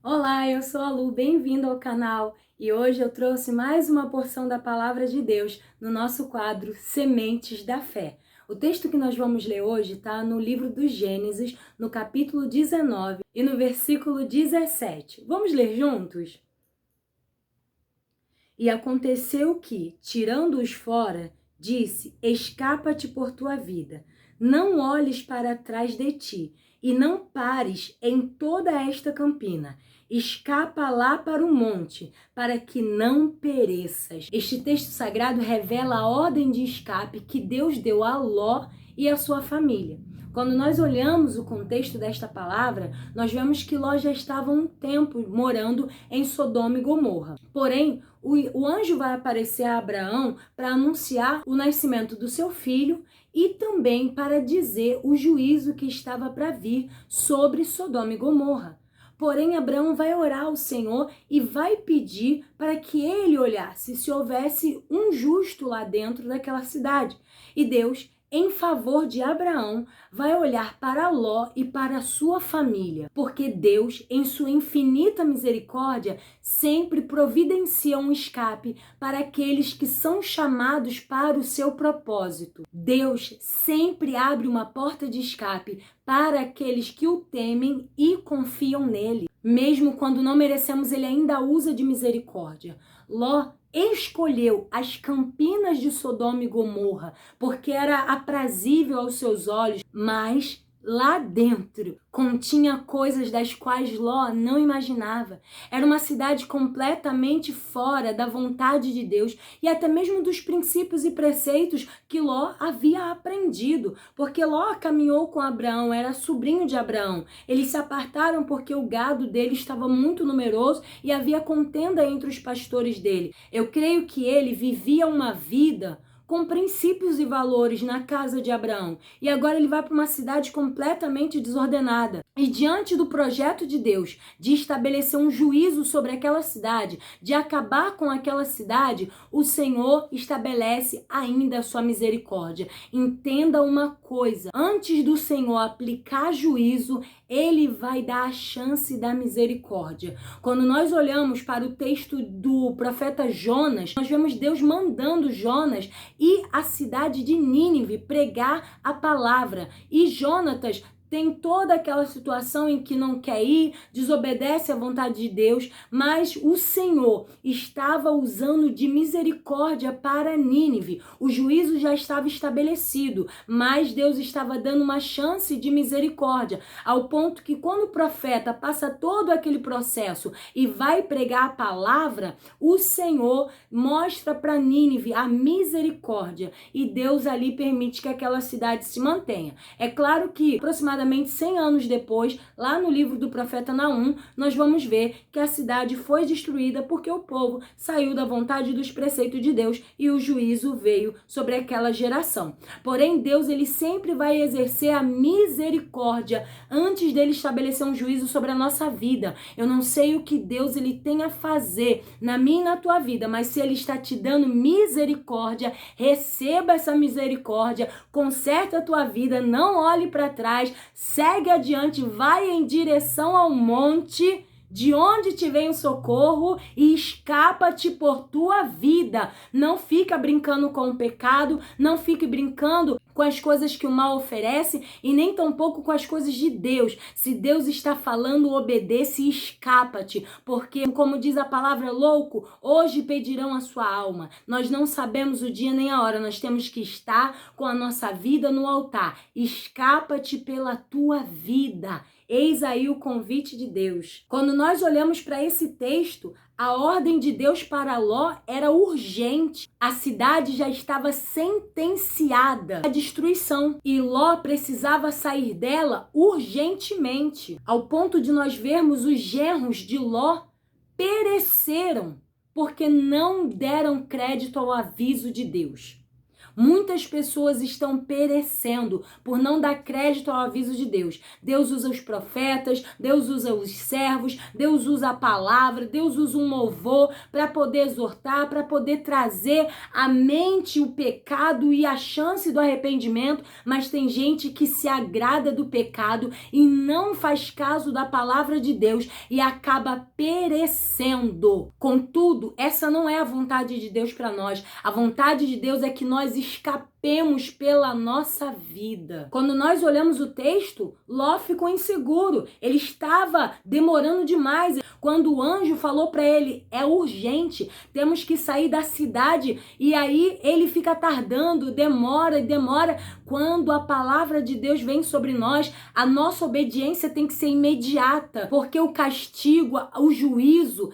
Olá, eu sou a Lu, bem-vindo ao canal e hoje eu trouxe mais uma porção da Palavra de Deus no nosso quadro Sementes da Fé. O texto que nós vamos ler hoje está no livro do Gênesis, no capítulo 19 e no versículo 17. Vamos ler juntos? E aconteceu que, tirando-os fora, disse: Escapa-te por tua vida, não olhes para trás de ti, e não pares em toda esta campina. Escapa lá para o monte, para que não pereças. Este texto sagrado revela a ordem de escape que Deus deu a Ló e a sua família. Quando nós olhamos o contexto desta palavra, nós vemos que Ló já estava um tempo morando em Sodoma e Gomorra. Porém, o anjo vai aparecer a Abraão para anunciar o nascimento do seu filho e também para dizer o juízo que estava para vir sobre Sodoma e Gomorra. Porém, Abraão vai orar ao Senhor e vai pedir para que ele olhasse se houvesse um justo lá dentro daquela cidade. E Deus, em favor de Abraão, vai olhar para Ló e para a sua família, porque Deus, em sua infinita misericórdia, sempre providencia um escape para aqueles que são chamados para o seu propósito. Deus sempre abre uma porta de escape para aqueles que o temem e confiam nele. Mesmo quando não merecemos, ele ainda usa de misericórdia. Ló escolheu as campinas de Sodoma e Gomorra porque era aprazível aos seus olhos, mas lá dentro continha coisas das quais Ló não imaginava. Era uma cidade completamente fora da vontade de Deus e até mesmo dos princípios e preceitos que Ló havia aprendido, porque Ló caminhou com Abraão, era sobrinho de Abraão. Eles se apartaram porque o gado dele estava muito numeroso e havia contenda entre os pastores dele. Eu creio que ele vivia uma vida com princípios e valores na casa de Abraão. E agora ele vai para uma cidade completamente desordenada. E diante do projeto de Deus de estabelecer um juízo sobre aquela cidade, de acabar com aquela cidade, o Senhor estabelece ainda a sua misericórdia. Entenda uma coisa, antes do Senhor aplicar juízo, ele vai dar a chance da misericórdia. Quando nós olhamos para o texto do profeta Jonas, nós vemos Deus mandando Jonas e a cidade de Nínive pregar a palavra. E Jonatas tem toda aquela situação em que não quer ir, desobedece à vontade de Deus, mas o Senhor estava usando de misericórdia para Nínive. O juízo já estava estabelecido, mas Deus estava dando uma chance de misericórdia, ao ponto que quando o profeta passa todo aquele processo e vai pregar a palavra, o Senhor mostra para Nínive a misericórdia e Deus ali permite que aquela cidade se mantenha. É claro que aproximadamente 100 anos depois, lá no livro do profeta Naum, nós vamos ver que a cidade foi destruída porque o povo saiu da vontade dos preceitos de Deus e o juízo veio sobre aquela geração. Porém, Deus ele sempre vai exercer a misericórdia antes dele estabelecer um juízo sobre a nossa vida. Eu não sei o que Deus ele tem a fazer na minha e na tua vida, mas se ele está te dando misericórdia, receba essa misericórdia, conserta a tua vida, não olhe para trás, segue adiante, vai em direção ao monte de onde te vem o socorro e escapa-te por tua vida. Não fica brincando com o pecado, não fique brincando com as coisas que o mal oferece e nem tampouco com as coisas de Deus. Se Deus está falando, obedece e escapa-te, porque como diz a palavra, louco, hoje pedirão a sua alma. Nós não sabemos o dia nem a hora, nós temos que estar com a nossa vida no altar. Escapa-te pela tua vida. Eis aí o convite de Deus. Quando nós olhamos para esse texto, a ordem de Deus para Ló era urgente. A cidade já estava sentenciada à destruição e Ló precisava sair dela urgentemente, ao ponto de nós vermos os genros de Ló pereceram porque não deram crédito ao aviso de Deus. Muitas pessoas estão perecendo por não dar crédito ao aviso de Deus. Deus usa os profetas, Deus usa os servos, Deus usa a palavra, Deus usa um louvor para poder exortar, para poder trazer à mente o pecado e a chance do arrependimento, mas tem gente que se agrada do pecado e não faz caso da palavra de Deus e acaba perecendo. Contudo, essa não é a vontade de Deus para nós. A vontade de Deus é que nós escapemos pela nossa vida. Quando nós olhamos o texto, Ló ficou inseguro. Ele estava demorando demais. Quando o anjo falou para ele, é urgente, temos que sair da cidade, e aí ele fica tardando, demora e demora. Quando a palavra de Deus vem sobre nós, a nossa obediência tem que ser imediata, porque o castigo, o juízo,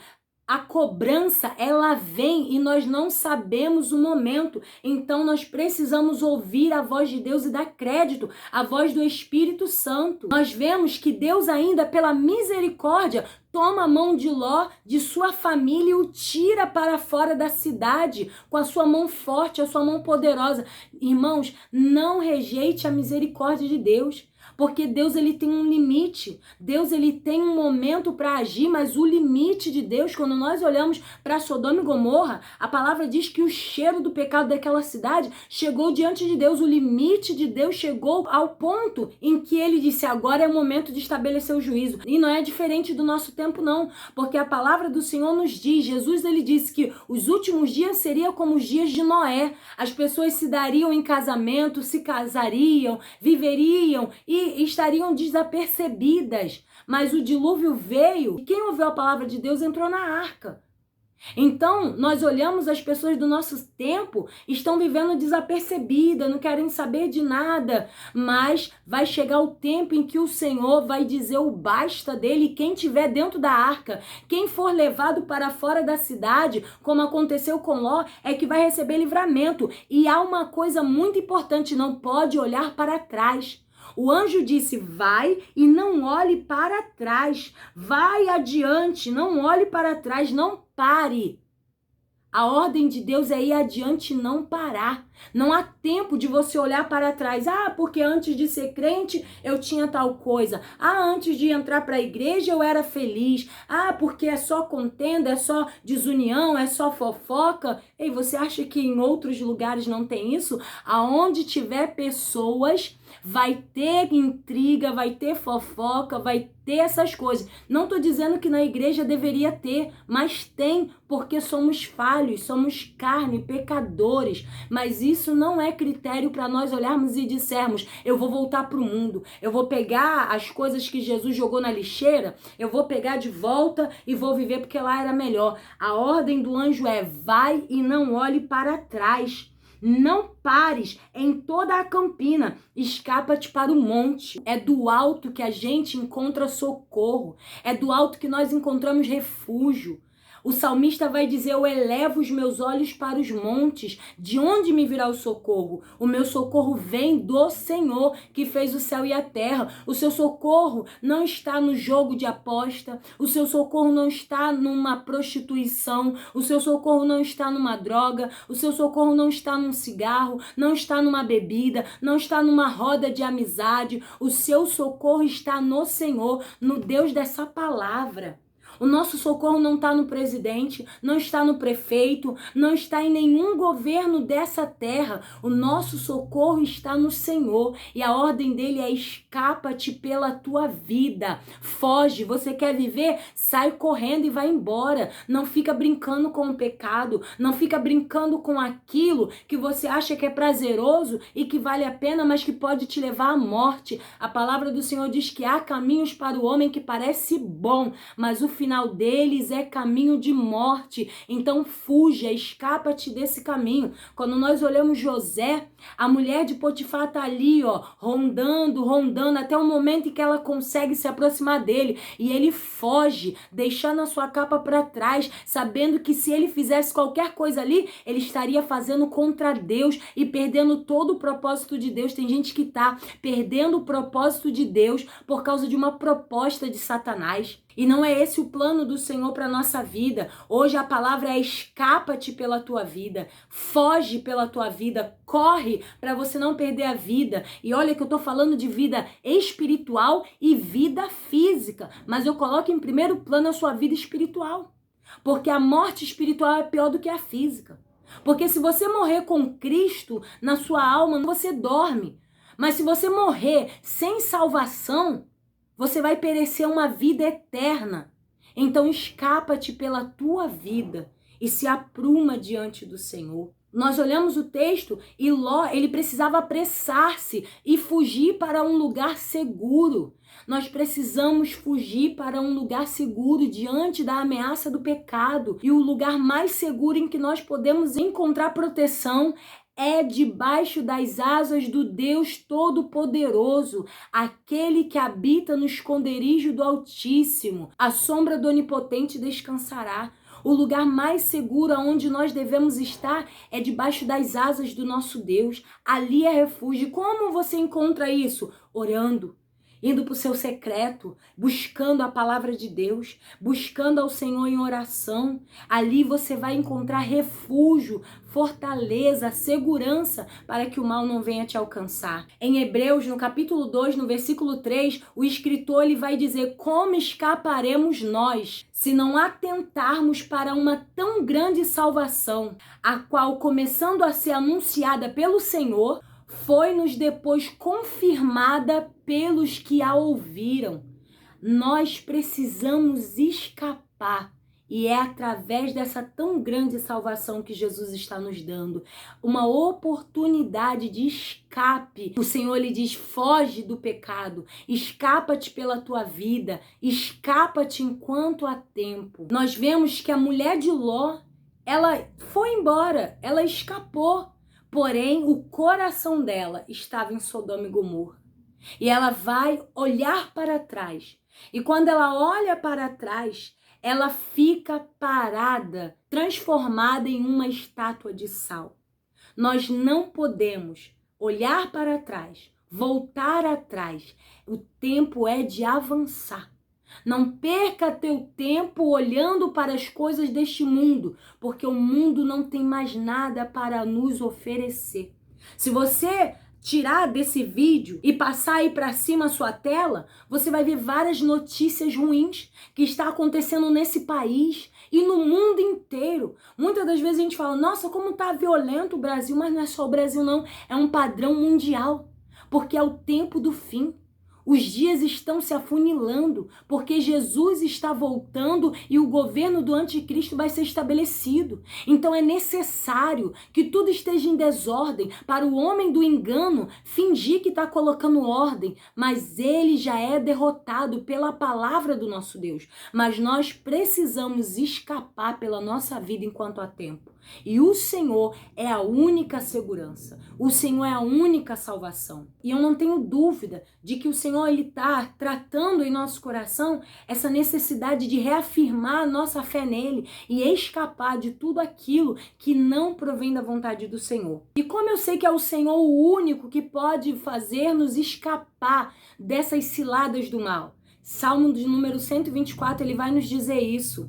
a cobrança, ela vem e nós não sabemos o momento. Então nós precisamos ouvir a voz de Deus e dar crédito à voz do Espírito Santo. Nós vemos que Deus ainda, pela misericórdia, toma a mão de Ló, de sua família, e o tira para fora da cidade com a sua mão forte, a sua mão poderosa. Irmãos, não rejeite a misericórdia de Deus. Porque Deus, ele tem um limite. Deus, ele tem um momento para agir, mas o limite de Deus, quando nós olhamos para Sodoma e Gomorra, a palavra diz que o cheiro do pecado daquela cidade chegou diante de Deus. O limite de Deus chegou ao ponto em que ele disse, agora é o momento de estabelecer o juízo. E não é diferente do nosso tempo, não. Porque a palavra do Senhor nos diz, Jesus, ele disse que os últimos dias seriam como os dias de Noé. As pessoas se dariam em casamento, se casariam, viveriam e estariam desapercebidas, mas o dilúvio veio e quem ouviu a palavra de Deus entrou na arca. Então, nós olhamos, as pessoas do nosso tempo estão vivendo desapercebidas, não querem saber de nada, mas vai chegar o tempo em que o Senhor vai dizer o basta dele, e quem estiver dentro da arca, quem for levado para fora da cidade, como aconteceu com Ló, é que vai receber livramento. E há uma coisa muito importante, não pode olhar para trás. O anjo disse, vai e não olhe para trás. Vai adiante, não olhe para trás, não pare. A ordem de Deus é ir adiante e não parar. Não há tempo de você olhar para trás. Ah, porque antes de ser crente eu tinha tal coisa. Ah, antes de entrar para a igreja eu era feliz. Ah, porque é só contenda, é só desunião, é só fofoca. Ei, você acha que em outros lugares não tem isso? Aonde tiver pessoas, vai ter intriga, vai ter fofoca, vai ter essas coisas. Não estou dizendo que na igreja deveria ter, mas tem, porque somos falhos, somos carne, pecadores. Mas isso não é critério para nós olharmos e dissermos, eu vou voltar para o mundo, eu vou pegar as coisas que Jesus jogou na lixeira, eu vou pegar de volta e vou viver porque lá era melhor. A ordem do anjo é, vai e não olhe para trás. Não pares em toda a campina, escapa-te para o monte. É do alto que a gente encontra socorro, é do alto que nós encontramos refúgio. O salmista vai dizer, eu elevo os meus olhos para os montes, de onde me virá o socorro? O meu socorro vem do Senhor, que fez o céu e a terra. O seu socorro não está no jogo de aposta, o seu socorro não está numa prostituição, o seu socorro não está numa droga, o seu socorro não está num cigarro, não está numa bebida, não está numa roda de amizade. O seu socorro está no Senhor, no Deus dessa palavra. O nosso socorro não está no presidente, não está no prefeito, não está em nenhum governo dessa terra. O nosso socorro está no Senhor. E a ordem dele é escapa-te pela tua vida. Foge. Você quer viver? Sai correndo e vai embora. Não fica brincando com o pecado. Não fica brincando com aquilo que você acha que é prazeroso e que vale a pena, mas que pode te levar à morte. A palavra do Senhor diz que há caminhos para o homem que parece bom, mas o final deles é caminho de morte. Então fuja, escapa-te desse caminho. Quando nós olhamos José, a mulher de Potifar tá ali, ó, rondando, até o momento em que ela consegue se aproximar dele, e ele foge, deixando a sua capa para trás, sabendo que se ele fizesse qualquer coisa ali, ele estaria fazendo contra Deus e perdendo todo o propósito de Deus. Tem gente que tá perdendo o propósito de Deus por causa de uma proposta de Satanás. E não é esse o plano do Senhor para nossa vida. Hoje a palavra é escapa-te pela tua vida, foge pela tua vida, corre para você não perder a vida. E olha que eu tô falando de vida espiritual e vida física, mas eu coloco em primeiro plano a sua vida espiritual. Porque a morte espiritual é pior do que a física. Porque se você morrer com Cristo na sua alma, você dorme. Mas se você morrer sem salvação, você vai perecer uma vida eterna. Então escapa-te pela tua vida e se apruma diante do Senhor. Nós olhamos o texto e Ló, ele precisava apressar-se e fugir para um lugar seguro. Nós precisamos fugir para um lugar seguro diante da ameaça do pecado. E o lugar mais seguro em que nós podemos encontrar proteção é debaixo das asas do Deus Todo-Poderoso, aquele que habita no esconderijo do Altíssimo. A sombra do Onipotente descansará. O lugar mais seguro aonde nós devemos estar é debaixo das asas do nosso Deus. Ali é refúgio. Como você encontra isso? Orando. Indo para o seu secreto, buscando a palavra de Deus, buscando ao Senhor em oração. Ali você vai encontrar refúgio, fortaleza, segurança para que o mal não venha te alcançar. Em Hebreus, no capítulo 2, no versículo 3, o escritor ele vai dizer: como escaparemos nós se não atentarmos para uma tão grande salvação, a qual, começando a ser anunciada pelo Senhor, foi-nos depois confirmada pelos que a ouviram. Nós precisamos escapar. E é através dessa tão grande salvação que Jesus está nos dando. Uma oportunidade de escape. O Senhor lhe diz: foge do pecado. Escapa-te pela tua vida. Escapa-te enquanto há tempo. Nós vemos que a mulher de Ló, ela foi embora. Ela escapou. Porém, o coração dela estava em Sodoma e Gomorra. E ela vai olhar para trás. E quando ela olha para trás, ela fica parada, transformada em uma estátua de sal. Nós não podemos olhar para trás, voltar atrás. O tempo é de avançar. Não perca teu tempo olhando para as coisas deste mundo, porque o mundo não tem mais nada para nos oferecer. Se você tirar desse vídeo e passar aí para cima a sua tela, você vai ver várias notícias ruins que está acontecendo nesse país e no mundo inteiro. Muitas das vezes a gente fala: nossa, como tá violento o Brasil, mas não é só o Brasil não, é um padrão mundial, porque é o tempo do fim. Os dias estão se afunilando, porque Jesus está voltando e o governo do anticristo vai ser estabelecido. Então é necessário que tudo esteja em desordem para o homem do engano fingir que está colocando ordem, mas ele já é derrotado pela palavra do nosso Deus. Mas nós precisamos escapar pela nossa vida enquanto há tempo. E o Senhor é a única segurança. O Senhor é a única salvação. E eu não tenho dúvida de que o Senhor está tratando em nosso coração essa necessidade de reafirmar a nossa fé nele e escapar de tudo aquilo que não provém da vontade do Senhor. E como eu sei que é o Senhor o único que pode fazer-nos escapar dessas ciladas do mal, Salmo de número 124, ele vai nos dizer isso.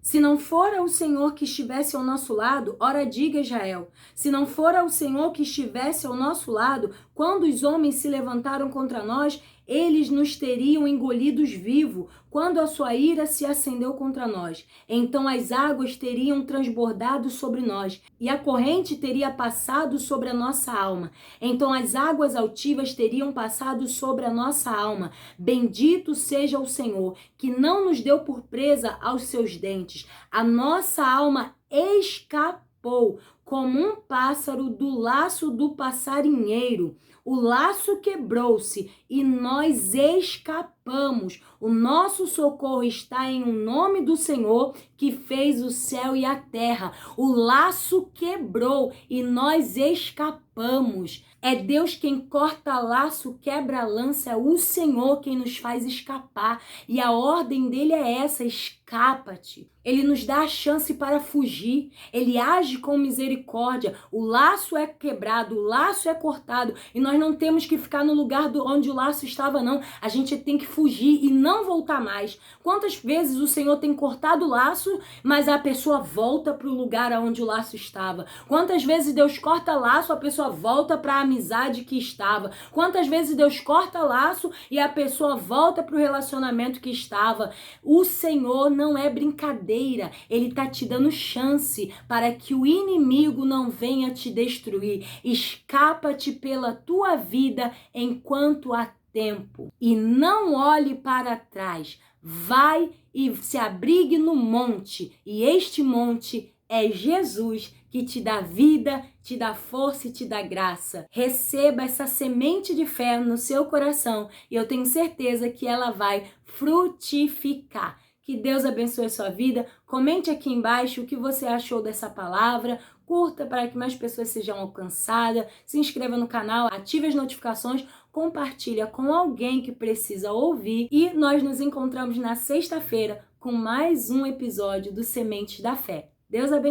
Se não for o Senhor que estivesse ao nosso lado, ora diga Israel, se não for o Senhor que estivesse ao nosso lado, quando os homens se levantaram contra nós, eles nos teriam engolidos vivo, quando a sua ira se acendeu contra nós. Então as águas teriam transbordado sobre nós, e a corrente teria passado sobre a nossa alma. Então as águas altivas teriam passado sobre a nossa alma. Bendito seja o Senhor, que não nos deu por presa aos seus dentes. A nossa alma escapou como um pássaro do laço do passarinheiro. O laço quebrou-se e nós escapamos. O nosso socorro está em o nome do Senhor que fez o céu e a terra. O laço quebrou e nós escapamos. É Deus quem corta laço, quebra lança, é o Senhor quem nos faz escapar. E a ordem dele é essa: escapa-te. Ele nos dá a chance para fugir. Ele age com misericórdia misericórdia, o laço é quebrado, o laço é cortado e nós não temos que ficar no lugar onde o laço estava, não. A gente tem que fugir e não voltar mais. Quantas vezes o Senhor tem cortado o laço, mas a pessoa volta para o lugar onde o laço estava? Quantas vezes Deus corta laço, a pessoa volta para a amizade que estava? Quantas vezes Deus corta laço e a pessoa volta para o relacionamento que estava? O Senhor não é brincadeira, Ele está te dando chance para que o inimigo não venha te destruir. Escapa-te pela tua vida enquanto há tempo e não olhe para trás. Vai e se abrigue no monte, e este monte é Jesus, que te dá vida, te dá força e te dá graça. Receba essa semente de fé no seu coração e eu tenho certeza que ela vai frutificar. Que Deus abençoe a sua vida. Comente aqui embaixo o que você achou dessa palavra. Curta para que mais pessoas sejam alcançadas. Se inscreva no canal, ative as notificações, compartilha com alguém que precisa ouvir. E nós nos encontramos na sexta-feira com mais um episódio do Sementes da Fé. Deus abençoe.